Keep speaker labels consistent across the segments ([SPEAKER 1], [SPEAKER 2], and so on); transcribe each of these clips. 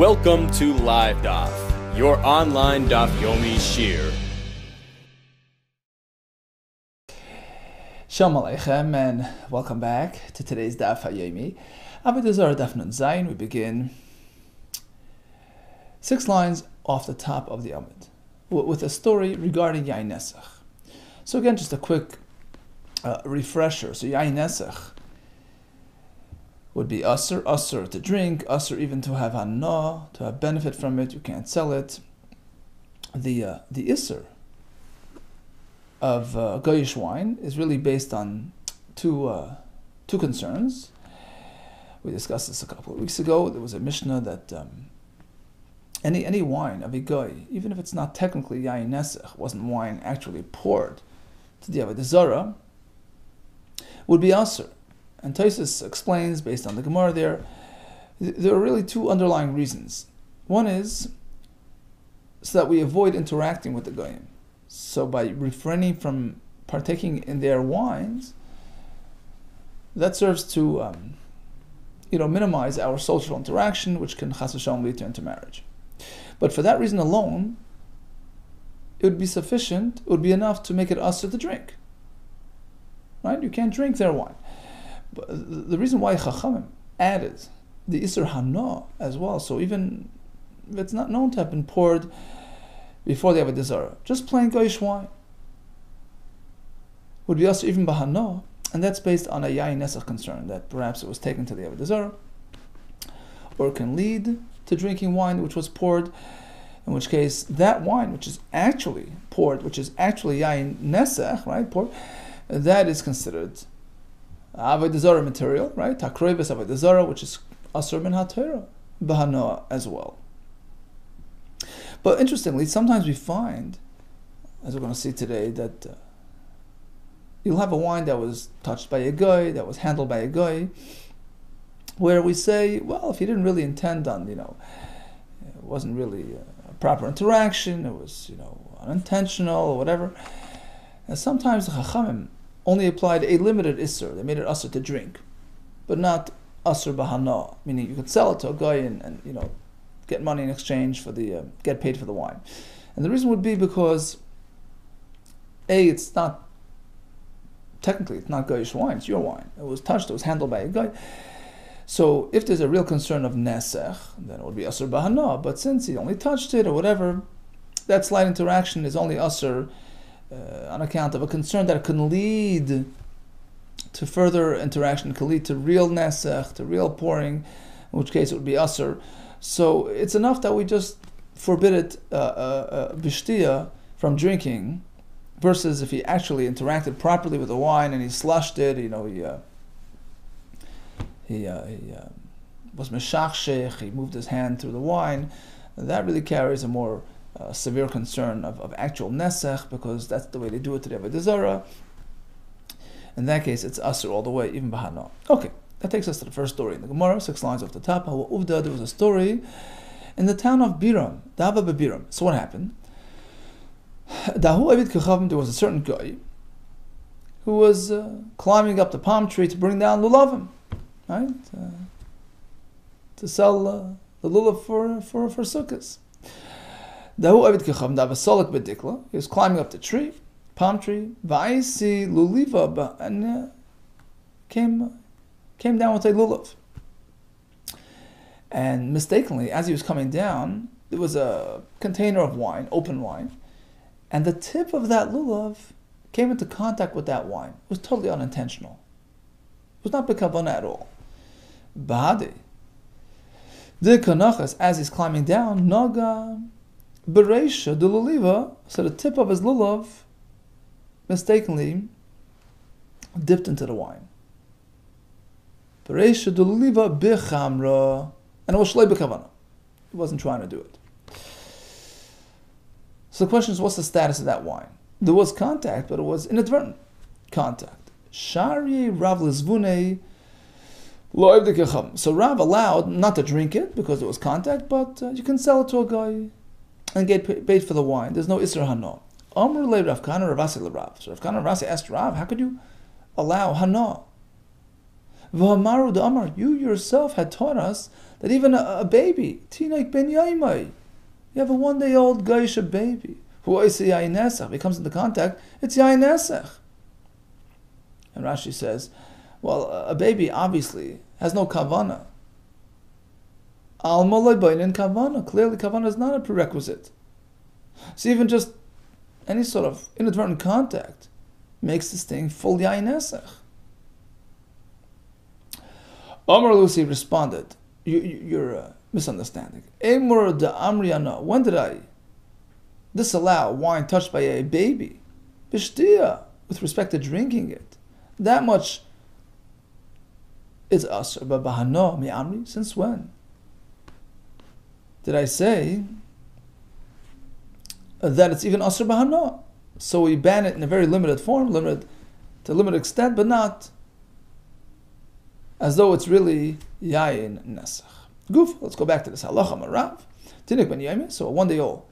[SPEAKER 1] Welcome to LiveDaf, your online Daf Yomi Shir.
[SPEAKER 2] Shalom Aleichem and welcome back to today's Daf Yomi. Avodah Zarah Daf Nun Zayin. We begin 6 lines off the top of the Amud with a story regarding Yain Nesach. So again, just a quick refresher. So Yain Nesach would be usr to drink, usr even to have hana, to have benefit from it. You can't sell it. The isser of goyish wine is really based on two concerns. We discussed this a couple of weeks ago. There was a Mishnah that any wine of a goy, even if it's not technically yain nesach, wasn't wine actually poured to the Avodah Zarah, would be usr. And Tosfos explains, based on the Gemara there are really 2 underlying reasons. One is so that we avoid interacting with the goyim. So by refraining from partaking in their wines, that serves to minimize our social interaction, which can chas v'shalom lead to intermarriage. But for that reason alone, it would be sufficient, it would be enough to make it usr to drink. Right? You can't drink their wine. But the reason why Chachamim added the Isser Hana as well, so even if it's not known to have been poured before the Avodah Zarah, just plain goyish wine would be also even Bahana, and that's based on a Yain Nesach concern, that perhaps it was taken to the Avodah Zarah, or it can lead to drinking wine which was poured, in which case that wine which is actually poured, which is actually Yain Nesach, right, poured, that is considered Avodah Zarah material, right? Takroivus Avodah Zarah, which is Asur min HaTorah, Bahana as well. But interestingly, sometimes we find, as we're going to see today, that you'll have a wine that was touched by a guy, that was handled by a guy, where we say, well, if he didn't really intend on, it wasn't really a proper interaction, it was, unintentional or whatever. And sometimes the Chachamim only applied a limited isser. They made it usr to drink, but not usr bahana, meaning you could sell it to a guy and get money in exchange for the get paid for the wine. And the reason would be because it's not goyish wine, it's your wine. It was touched, it was handled by a guy. So if there's a real concern of nesech, then it would be usr bahana. But since he only touched it or whatever, that slight interaction is only usr on account of a concern that it can lead to further interaction, it can lead to real nesech, to real pouring, in which case it would be usr. So it's enough that we just forbid it b'shtia from drinking, versus if he actually interacted properly with the wine and he slushed it, he was meshachshech, he moved his hand through the wine, that really carries a more severe concern of actual nesech, because that's the way they do it to the Avodah Zarah. In that case, it's asur all the way, even bahana. Okay, that takes us to the first story in the Gemara, 6 lines off the top. There was a story in the town of Biram, Dava beBiram. So what happened? There was a certain guy who was climbing up the palm tree to bring down lulavim, right? To sell the lulav for sukkahs. He was climbing up the tree, palm tree, and came down with a lulav. And mistakenly, as he was coming down, there was a container of wine, open wine, and the tip of that lulav came into contact with that wine. It was totally unintentional. It was not b'kavanah at all. Bahadi. As he's climbing down, naga Bereisha de luliva, so the tip of his lulav mistakenly dipped into the wine. Bereisha de luliva bichamra, and it was shlei b'kavana. He wasn't trying to do it. So the question is, what's the status of that wine? There was contact, but it was inadvertent contact. Shari Rav Lizvune lo'ev dekecham. So Rav allowed not to drink it because it was contact, but you can sell it to a guy and get paid for the wine. There's no Isser Hana. Amr le Rav Kana Ravasi le Rav. So Rav Kana Ravasi asked Rav, how could you allow Hana? V'hamaru da'amar, you yourself had taught us that even a baby, Tinek ben Yaimai, you have a 1-day-old Gaisha baby, who is Yain Nesach, he comes into contact, it's Yain Nesach. And Rashi says, well, a baby obviously has no kavana. Al molay bainin kavana. Clearly, kavana is not a prerequisite. So even just any sort of inadvertent contact makes this thing full yain nesach. Omar Lucy responded, you're misunderstanding. Emor de amriana. When did I disallow wine touched by a baby? Bishtia, with respect to drinking it. That much is asr. But bahano mi amri, since when did I say that it's even asr bahano? So we ban it in a very limited form, limited to a limited extent, but not as though it's really yayin nesach. Goof. Let's go back to this halacha marav. Tinik ben yamin. So a 1-day-old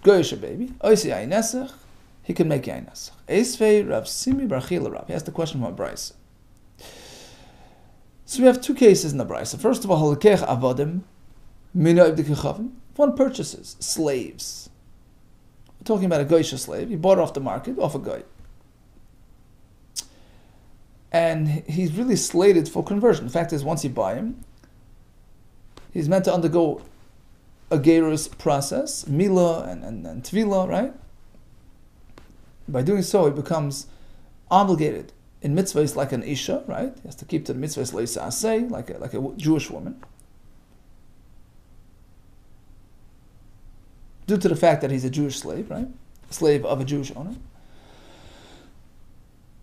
[SPEAKER 2] goyish baby. Oisi yayin nesach. He can make yayin nesach. Eisvei Rav Simi Barchila Rav. He asked the question from a brisa. So we have 2 cases in the brisa. First of all, halakech avodim mina ibdikachavim. If one purchases slaves, we're talking about a goyish slave. He bought it off the market, off a guy, and he's really slated for conversion. The fact is, once you buy him, he's meant to undergo a gerus process, mila and tvila, right? By doing so, he becomes obligated in mitzvahs like an isha, right? He has to keep to the mitzvahs leisa aseh, like a Jewish woman, due to the fact that he's a Jewish slave, right? A slave of a Jewish owner.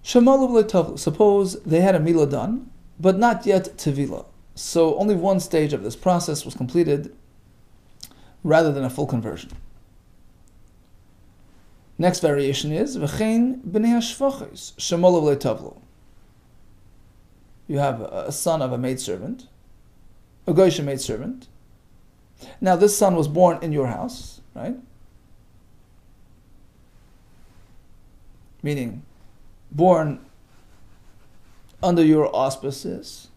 [SPEAKER 2] Suppose they had a mila done, but not yet tevila. So only one stage of this process was completed rather than a full conversion. Next variation is v'chein b'nei hashvachos shemolav le'tavlo. You have a son of a maidservant, a goyish maidservant. Now this son was born in your house, right? Meaning, born under your auspices.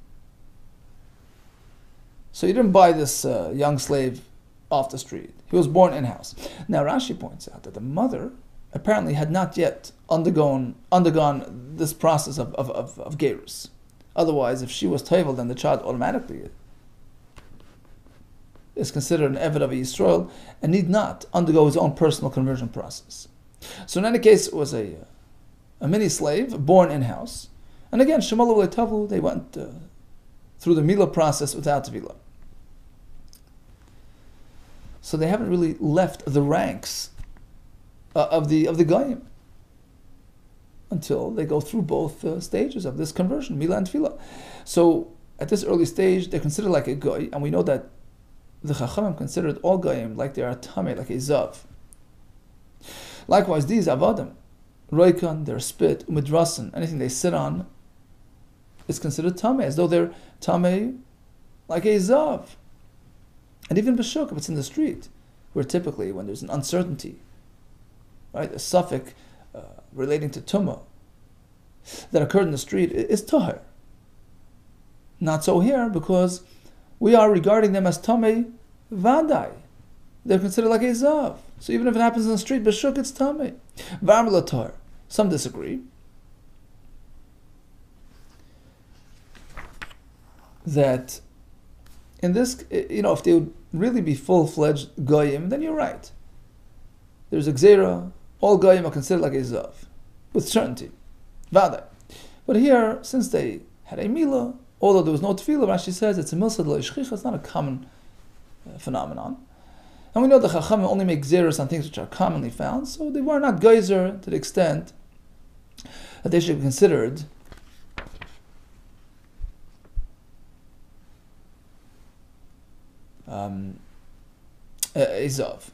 [SPEAKER 2] So you didn't buy this young slave off the street. He was born in-house. Now Rashi points out that the mother apparently had not yet undergone this process of gerus. Otherwise, if she was tovel, then the child automatically is considered an eved of a Yisrael and need not undergo his own personal conversion process. So in any case, it was a mini slave born in-house. And again, Shemalav le'tavlu, they went through the Mila process without Tvila. So they haven't really left the ranks of the Goyim until they go through both stages of this conversion, Mila and Tvila. So at this early stage, they're considered like a Goy, and we know that the Chachamim considered all Goyim like they are a Tameh, like a Zav. Likewise, these Avadim, Roikan, their spit, Umidrasan, anything they sit on, is considered Tameh, as though they're Tameh like a Zav. And even B'shuk, if it's in the street, where typically when there's an uncertainty, right, a suffix relating to Tumah that occurred in the street is Tahir. Not so here, because we are regarding them as Tameh Vadai. They're considered like a Zav. So even if it happens in the street, B'shuk, it's Tameh. Varmila Tahir. Some disagree that in this, if they would really be full-fledged Goyim, then you're right. There's a Gzeira, all Goyim are considered like a Zav, with certainty. Vada. But here, since they had a Mila, although there was no Tefillah, Rashi says it's a Milsad Lo-Ishchicha, it's not a common phenomenon. And we know the Chachamim only make Gzeiros on things which are commonly found, so they were not Geyser to the extent that they should be considered a Zav.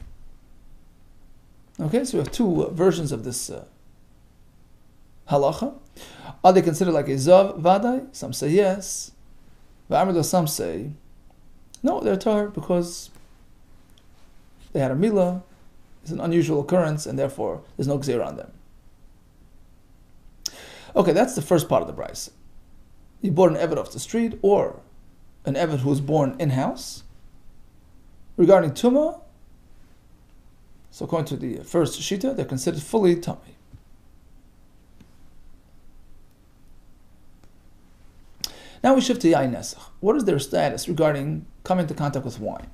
[SPEAKER 2] Okay, so we have 2 versions of this halacha. Are they considered like a Zav Vadai? Some say yes. Some say no, they're Tahir because they had a Mila. It's an unusual occurrence and therefore there's no Gzeir on them. Okay, that's the first part of the brisa. you bought an Eved off the street, or an Eved who was born in-house. Regarding Tumah, so according to the first Shita, they're considered fully Tamei. Now we shift to Yain Nesach. What is their status regarding coming into contact with wine?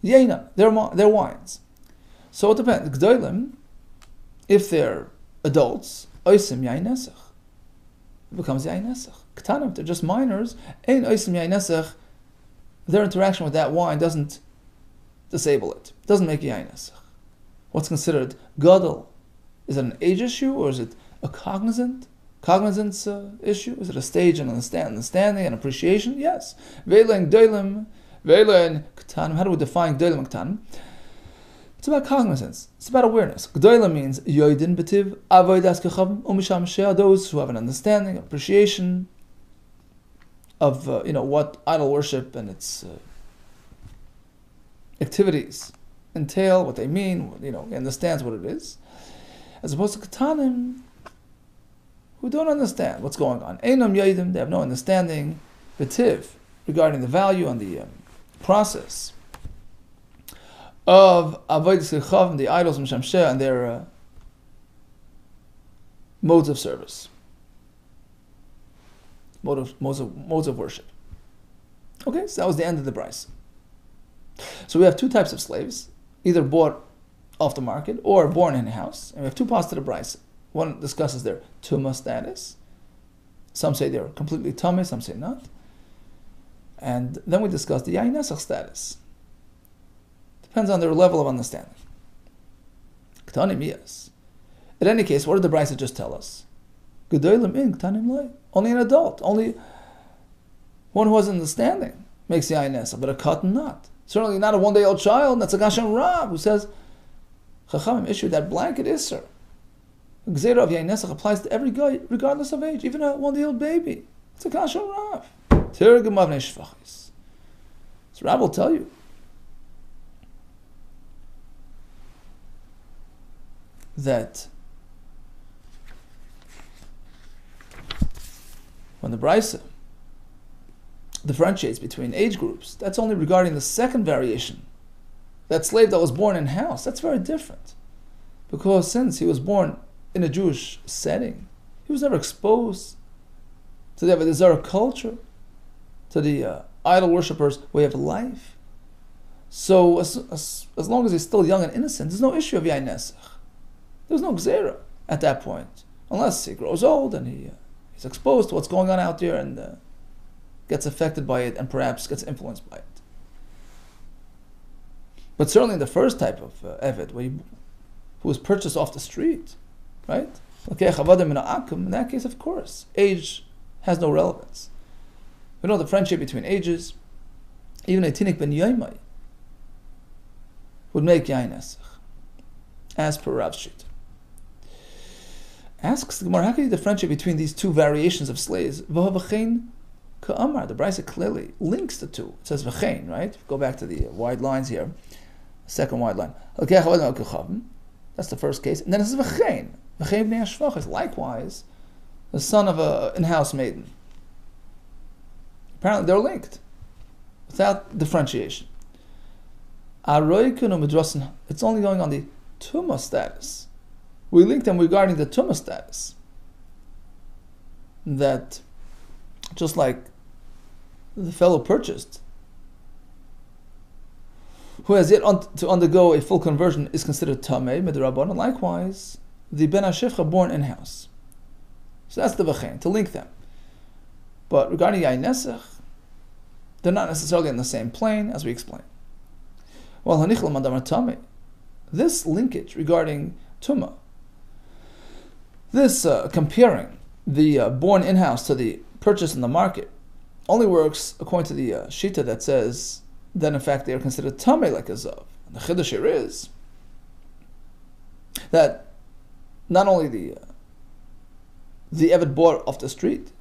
[SPEAKER 2] Yaina, they're wines. So it depends. G'dolim, if they're adults, Oisim Yain Nesach. It becomes Yain Nesach. K'tanim, if they're just minors, Ein Oisim Yain Nesach, their interaction with that wine doesn't disable it. It doesn't make Yain Nesach. What's considered Gadol? Is it an age issue, or is it a cognizance issue? Is it a stage and understanding and appreciation? Yes. Veilen G'dolim, Veilen K'tanim. How do we define G'dolim and K'tanim? It's about cognizance. It's about awareness. G'dolim means Yoidin B'tiv Avodas Kechavim Umisham Shea, those who have an understanding, appreciation of what idol worship and its activities entail, what they mean. He understands what it is, as opposed to K'tanim, who don't understand what's going on. Einam Yoidim, they have no understanding B'tiv regarding the value and the process of Avodas Kechavim, the idols Umisham Shea, and their modes of service. Modes of worship. Okay, so that was the end of the Bryce. So we have two types of slaves, either bought off the market or born in a house. And we have two parts to the Bryce. One discusses their Tumah status. Some say they're completely Tamei, some say not. And then we discuss the Yain Nesach status. Depends on their level of understanding. K'tanim, yes. In any case, what did the Bryce just tell us? G'dolim in K'tanim lay. Only an adult, only one who has understanding makes the Yain Nesach, but a katan not. Certainly not a one-day-old child. That's a Gashan Rab who says Chachamim issued that blanket Isser. The Gzeira of Yain Nesach applies to every guy, regardless of age, even a one-day-old baby. It's a Gashan Rab. Tirgum Avnei Shvachis. So Rab will tell you that when the Brisa differentiates between age groups, that's only regarding the second variation. That slave that was born in house, that's very different. Because since he was born in a Jewish setting, he was never exposed to the Avodah Zarah culture, to the idol worshippers' way of life. So as long as he's still young and innocent, there's no issue of Yain Nesach. There's no Gzeira at that point, unless he grows old and he's exposed to what's going on out there and gets affected by it and perhaps gets influenced by it. But certainly in the first type of Eved, who was purchased off the street, right? In that case, of course, age has no relevance. We know the friendship between ages, even a Tinik ben Yoimai would make Yain Nesach, as per Rav's Shita. Asks the Gemara, how can you differentiate between these two variations of slaves? V'havachin ka'amar. The Brisa clearly links the two. It says v'chein, right? Go back to the wide lines here. Second wide line. That's the first case. And then it says v'chein. V'chein b'nei hashvach is likewise the son of an in-house maiden. Apparently they're linked without differentiation. It's only going on the Tumah status. We link them regarding the Tumah status. That just like the fellow purchased, who has yet to undergo a full conversion, is considered Tamei, Midrabanan. Likewise, the Ben HaShifcha born in-house. So that's the V'chein, to link them. But regarding Yain Nesach, they're not necessarily on the same plane, as we explained. Well, Hanichel Madamar Tamei, this linkage regarding Tumah, this comparing the born in-house to the purchase in the market, only works according to the Shita that says that in fact they are considered Tamei like a Zav. And the Chiddush here is that not only the Eved bought off the street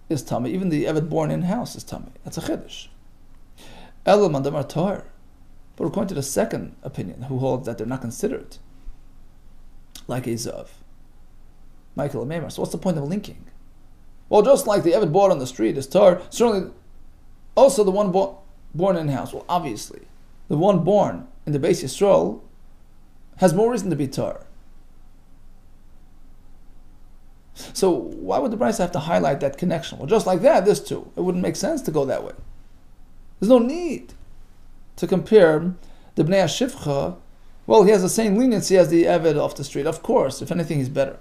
[SPEAKER 2] is Tamei, even the Eved born in-house is Tamei. That's a Chiddush. Elul Mandamar Tahor. But according to the second opinion, who holds that they're not considered like a Zav, Michael Amemar. So what's the point of linking? Well, just like the Eved bought on the street is tar, certainly also the one born in-house. Well, obviously, the one born in the Beis Yisrael has more reason to be tar. So why would the Brisa have to highlight that connection? Well, just like that, this too. It wouldn't make sense to go that way. There's no need to compare the Bnei HaShivcha. Well, he has the same leniency as the Eved off the street. Of course, if anything, he's better.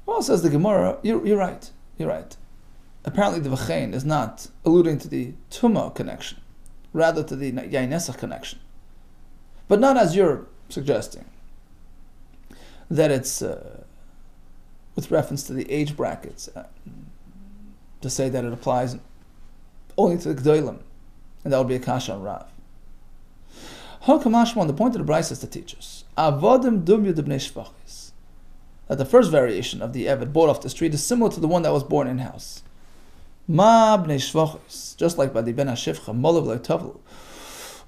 [SPEAKER 2] Well, says the Gemara, you're right. You're right. Apparently the V'chein is not alluding to the Tumah connection, rather to the Yain Nesach connection. But not as you're suggesting, that it's with reference to the age brackets, to say that it applies only to the Gdolim, and that would be a kasha on Rav. Hakamashma, the point of the Brisa is to teach us Avodim dumyu de bnei shvachis, that the first variation of the Eved bought off the street is similar to the one that was born in-house. Ma bnei shvachis, just like by the Ben HaShivcha, molav le'tavlu.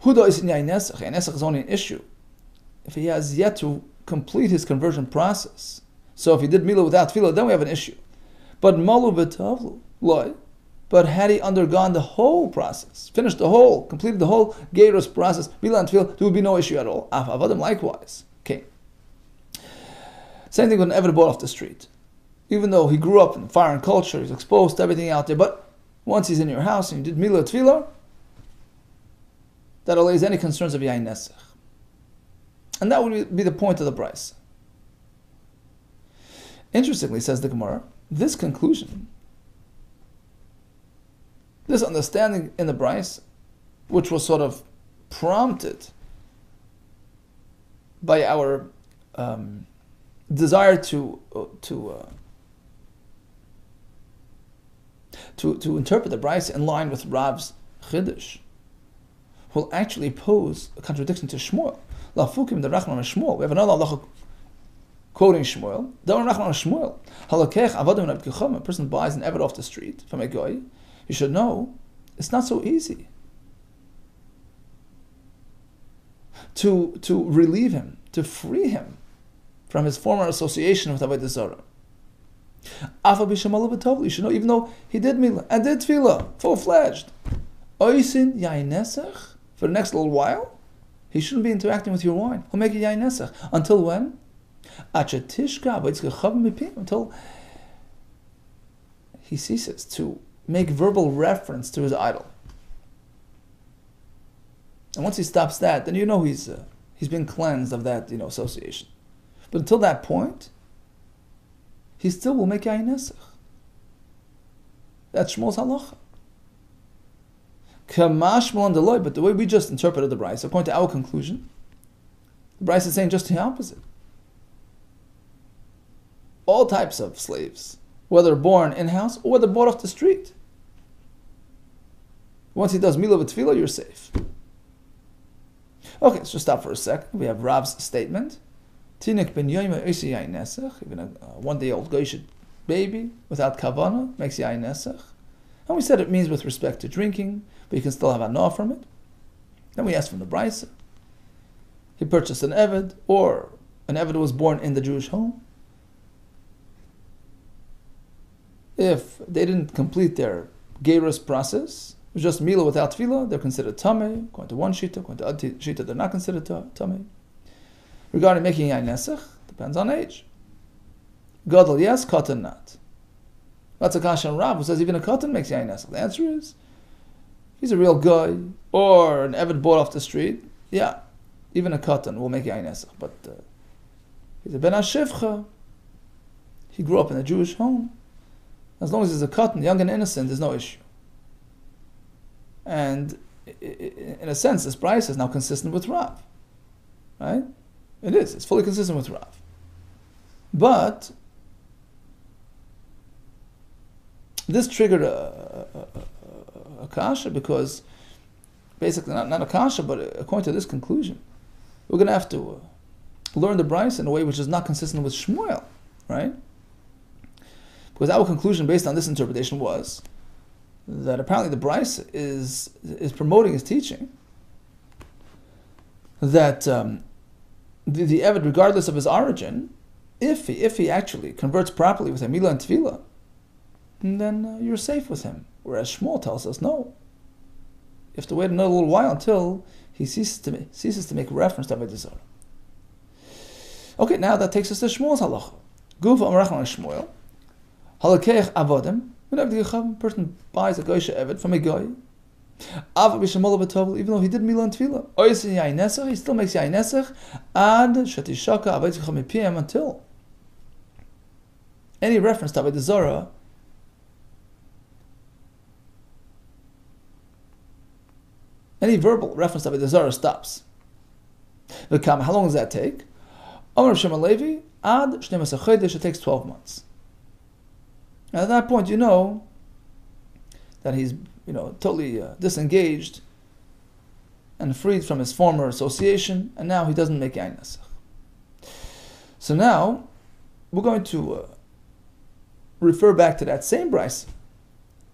[SPEAKER 2] Hudo is in Yain Nesach. Yain Nesach is only an issue if he has yet to complete his conversion process. So if he did Mila without Tefillah, then we have an issue. But Malu v'tavlu, loy. But had he undergone the whole process, finished the whole, completed the whole Geirus process, Mila and Tefillah, there would be no issue at all. Af Avadim likewise. Okay. Same thing when Eved bought off the street. Even though he grew up in foreign culture, he's exposed to everything out there, but once he's in your house and you did Mila Tefillah, that allays any concerns of Yain Nesach. And that would be the point of the Brisa. Interestingly, says the Gemara, this conclusion, this understanding in the Brisa, which was sort of prompted by our desire to interpret the Brisa in line with Rav's Chiddush, will actually pose a contradiction to Shmuel. Lafukim the Rachman Shmuel. We have another halacha quoting Shmuel. Don't Rachman Shmuel. Halakech avodim rabkichom. A person buys an Eved off the street from a guy. You should know it's not so easy to relieve him, to free him from his former association with Avodah Zarah. You should know, even though he did Milah and did Tefillah, full-fledged, Oisin Yain Nesach, for the next little while, he shouldn't be interacting with your wine. He'll make it Yain Nesach. Until when? Until he ceases to make verbal reference to his idol. And once he stops that, then you know he's been cleansed of that association. But until that point, he still will make Yain Nesach. That's Shmuel's halacha. But the way we just interpreted the Brisa, according to our conclusion, the Brisa is saying just the opposite. All types of slaves, whether born in-house or whether bought off the street. Once he does Milah v'Tefillah, you're safe. Okay, let's just stop for a second. We have Rav's statement. Tinik ben yoyma oisi Yain Nesach, even a one-day-old goyish baby without kavana makes Yain Nesach. And we said it means with respect to drinking, but you can still have anah from it. Then we asked from the Brisa. He purchased an Eved, or an Eved was born in the Jewish home. If they didn't complete their Geirus process, it was just Milah without Tefillah, they're considered Tameh. According to one Shita, according to other Shita, they're not considered Tameh. Regarding making Yain Nesach, depends on age. Gadol yes, Katan not. That's a kasha on Rav who says even a Katan makes Yain Nesach. The answer is, if he's a real guy, or an Eved bought off the street, yeah, even a Katan will make Yain Nesach. But he's a Ben HaShivcha. He grew up in a Jewish home. As long as he's a Katan, young and innocent, there's no issue. And in a sense, this Brisa is now consistent with Rav. Right? It is. It's fully consistent with Rav. But this triggered a kasha because basically, not a kasha, but according to this conclusion, we're going to have to learn the Brisa in a way which is not consistent with Shmuel, right? Because our conclusion based on this interpretation was that apparently the Brisa is promoting his teaching that the Eved, regardless of his origin, if he actually converts properly with a Milah and Tefillah, then you're safe with him. Whereas Shmuel tells us, no. You have to wait another little while until he ceases to make reference to Avodah Zarah. Okay, now that takes us to Shmuel's halacha. Guf Amrachon Shmuel. Halakeich avodim. Whenever the person buys a goysha eved from a guy, even though he did Milah and Tefillah, he still makes yain nesach ad shetishaka avodah mipiem until any reference to Avodah Zarah any verbal reference to Avodah Zarah stops. How long does that take? Amar Shimon Levi ad 12 chodesh. It takes 12 months. Now at that point, you know that he's totally disengaged and freed from his former association, and now he doesn't make yain nesach. So now we're going to refer back to that same brisa,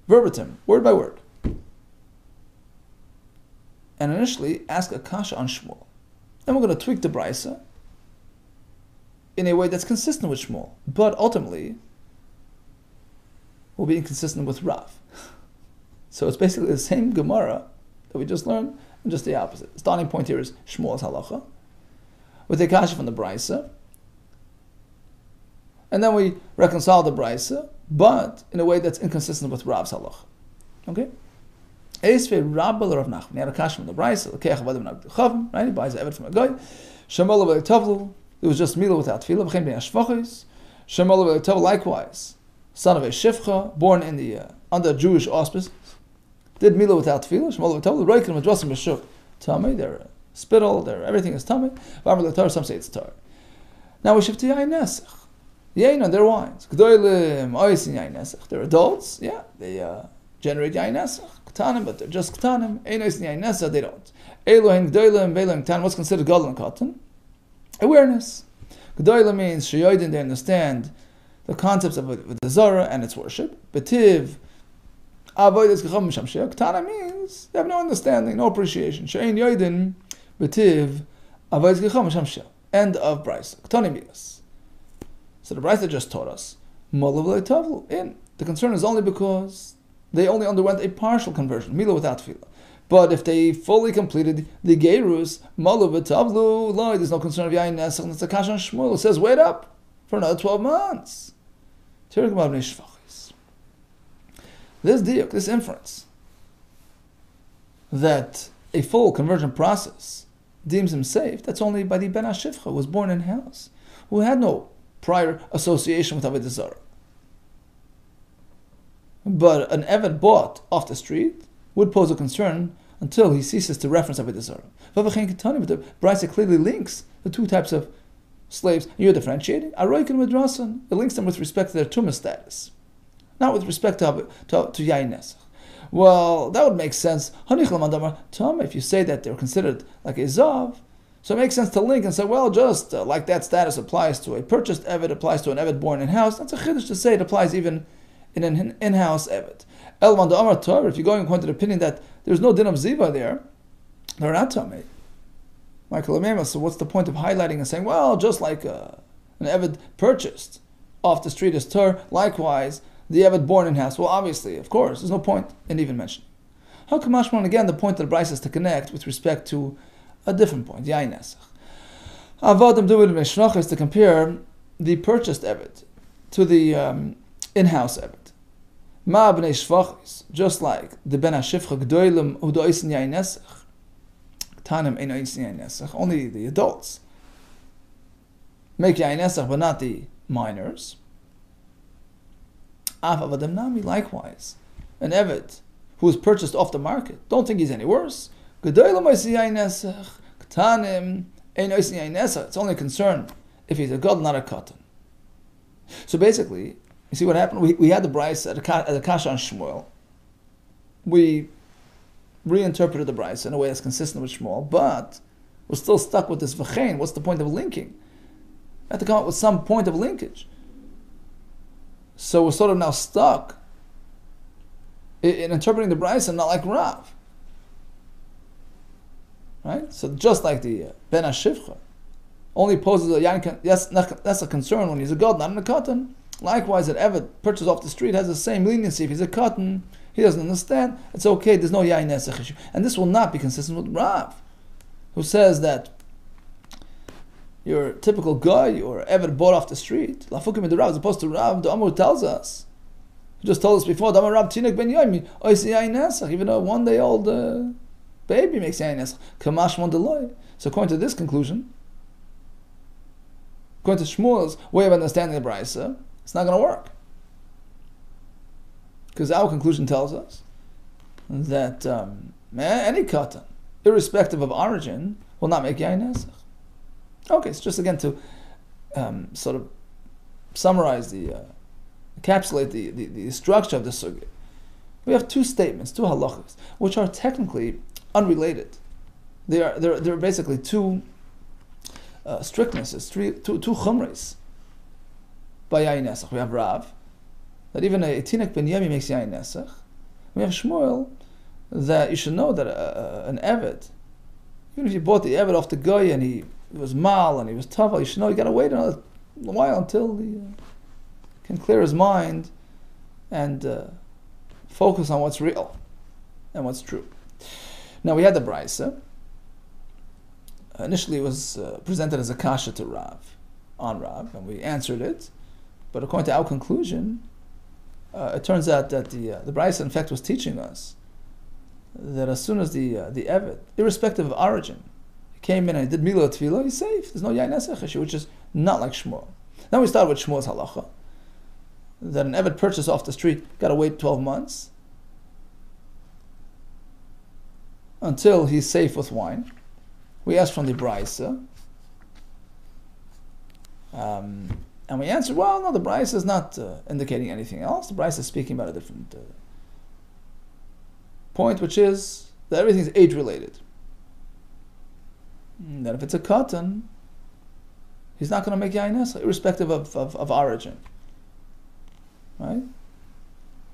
[SPEAKER 2] verbatim, word by word, and initially ask a kasha on Shmuel. Then we're going to tweak the brisa in a way that's consistent with Shmuel, but ultimately will be inconsistent with Rav. So it's basically the same Gemara that we just learned, and just the opposite. The starting point here is Shmuel's halacha, with a kasha from the brisa, and then we reconcile the brisa, but in a way that's inconsistent with Rav's halacha. Okay? Esvei Rabbah Rav Nachman. He had a kasha from the brisa, right? He buys an eved from a guy. Shemal Avodah Tavlu. It was just Milah without Tefillah. V'chein b'nei Ashvachos. Shemal Avodah Tavlu likewise, son of a Shifcha, born in the under Jewish auspices, did Milah without Tefillah. Shemal Avodah Tavlu. Roikin Madrasim B'Shuk. Tamei. Their spittle. Their everything is Tamei. V'amar L'Torah. Some say it's Torah. Now we shift to yain nesach. Yain on their wines. G'dolim oisin yain nesach. They're adults. Yeah, they generate yain nesach. Ketanim, but they're just ketanim. Ein oisin yain nesach. They don't. Elohim g'dolim ve'elohim ketanim. What's considered gadol and katan? Awareness. G'dolim means sheyoidin. They understand the concepts of the Zarah and its worship. Betiv avodas gecham mishamsheh. Ketana means they have no understanding, no appreciation. She'ein yoidin betiv avodas gecham mishamsheh. End of brisa. Ketani midas. So the brisa just taught us malav le'tavlu in. The concern is only because they only underwent a partial conversion, milah without tefillah. But if they fully completed the gerus, malav le'tavlu, there's no concern of yain nesach. And it's a kasha on Shmuel. It says wait up for another 12 months. This diuk, this inference, that a full conversion process deems him safe, that's only by the Ben HaShifcha, who was born in house, who had no prior association with Avodah Zarah. But an Eved bought off the street would pose a concern until he ceases to reference Avodah Zarah. But the Brisa clearly links the two types of slaves. You're differentiating. Aroikin Madrasan. It links them with respect to their tumah status, not with respect to yain nesach. Well, that would make sense. If you say that they're considered like a zav, so it makes sense to link and say, well, just like that status applies to a purchased eved, applies to an eved born in house. That's a chiddush to say it applies even in an in-house eved. Elman da Amar Torah. If you're going according to the opinion that there's no din of ziva there, they're not tamei. Michael, so what's the point of highlighting and saying, well, just like an Eved purchased off the street is Tur, likewise, the Eved born in house. Well, obviously, of course, there's no point in even mentioning. How come Mashman, again, the point of the Brisa is to connect with respect to a different point, yain nesach. Avodim do it is to compare the purchased Eved to the in-house Eved. Ma b'nei shvachis, just like the Ben HaShifcha g'doilim hu doisin yain nesach. Only the adults make yain nesach, but not the minors. Likewise, an eved who is purchased off the market, don't think he's any worse. It's only a concern if he's a god, not a katan. So basically, you see what happened? We had the brisa at the kasha on Shmuel. We reinterpreted the brisa in a way that's consistent with Shmuel, but we're still stuck with this v'chein. What's the point of linking? We have to come up with some point of linkage. So we're sort of now stuck in interpreting the brisa not like Rav. Right? So just like the Ben HaShifcha, only poses a yain. Yes, that's a concern when he's a god, not in a cotton. Likewise, an eved purchased off the street has the same leniency. If he's a cotton, he doesn't understand. It's okay. There's no yain nesach issue, and this will not be consistent with Rav, who says that your typical guy or eved bought off the street, lafukim in the Rav, as opposed to Rav, the Amur tells us. He just told us before, the Amur Rav tinek ben yomi, oisi yain nesach, even a 1-day-old baby makes yain nesach. Kamash mon deloy. So according to this conclusion, according to Shmuel's way of understanding the Brisa, it's not going to work. Because our conclusion tells us that any katan, irrespective of origin, will not make yain nesach. Okay, so just again to sort of summarize encapsulate the structure of the sugya. We have two statements, two halachas, which are technically unrelated. They're basically two strictnesses, two chumres by yain nesach. We have Rav, that even a tinek ben yemi makes yain nesach. We have Shmuel, that you should know that an eved, even if you bought the eved off the guy and he was mal and he was taval, you should know you got to wait another while until he can clear his mind and focus on what's real and what's true. Now we had the Brisa. Initially it was presented as a kasha to Rav, and we answered it. But according to our conclusion, it turns out that the Brisa in fact was teaching us that as soon as the eved, irrespective of origin, he came in and he did Mila Tefillah, he's safe. There's no yain nesach issue, which is not like Shmuel. Now we start with Shmuel's halacha, that an eved purchased off the street got to wait 12 months until he's safe with wine. We asked from the Brisa, and we answered, well, no, the Brisa is not indicating anything else. The Brisa is speaking about a different point, which is that everything is age-related. That if it's a cotton, he's not going to make yain nesach, irrespective of origin. Right?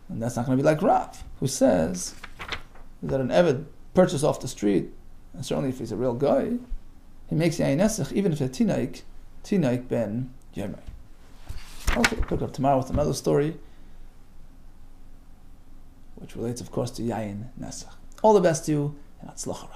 [SPEAKER 2] And that's not going to be like Rav, who says that an eved purchased off the street, and certainly if he's a real guy, he makes yain nesach, even if it's tinaik ben yemei. Okay, we'll pick up tomorrow with another story, which relates, of course, to yain nesach. All the best to you, and atzlacha.